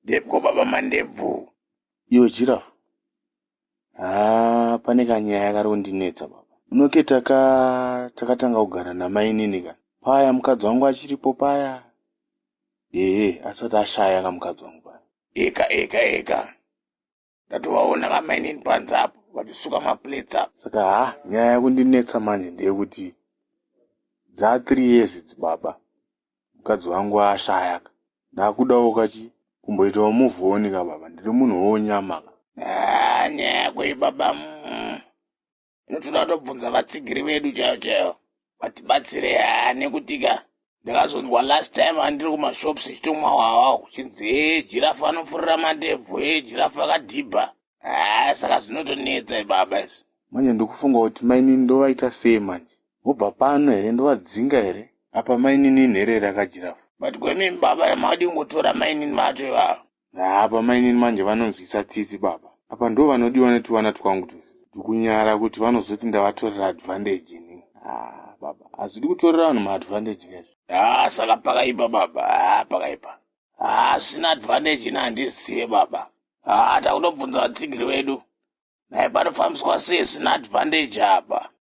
Ndebvu baba mandebvu. Iwe jirafu. Pane kanyaya kari kundinetsa baba. Unoketa takatanga kugara namainini ka. Paya mukadzi wangu achiripo paya. Asati ashaya kamukadzi wangu paya. Eka. Ndatovaona kamainini panze apo vachisuka maplates apo. Saka nyaya yakundinetsa manje ndeyekuti dza 3 years baba. Mukadzi wangu ashaya ka. Ndakudawo kumboitawo muvhoni ka baba. Ndiri munhu wonyama ka. Nyaya yako iyi baba. Inotoda kutobvunza vatsigiri vedu chaivo vatibatsire nekuti ka ndakazonzwa last time andiri kumashops chitomwa wawa kuchinzi jirafu anopfurira mandebvu jirafu akadhibha. Saka zvinotonetsa baba izvi. Manje ndikufunga kuti mainini ndovaita sei manje. Wobva pano here ndovadzinga here. Apa mainini nherera kajirafu. But kwemimi baba madi kungotora mainini macho ivavo. Apa mainini manje vanonzwisa tsitsi baba. Apa ndo vanodiwa netuvana twangu kunyara kuti vanozoti ndavatorera advantage ini. Baba hazvidi kutorera vanhu maadvantage kezvo. Saka pakaipa baba. Pakaipa. Sina advantage ina handizive baba. Takutobvunza vatsigiri vedu. Naye panofambiswa sei zvina advantage apa.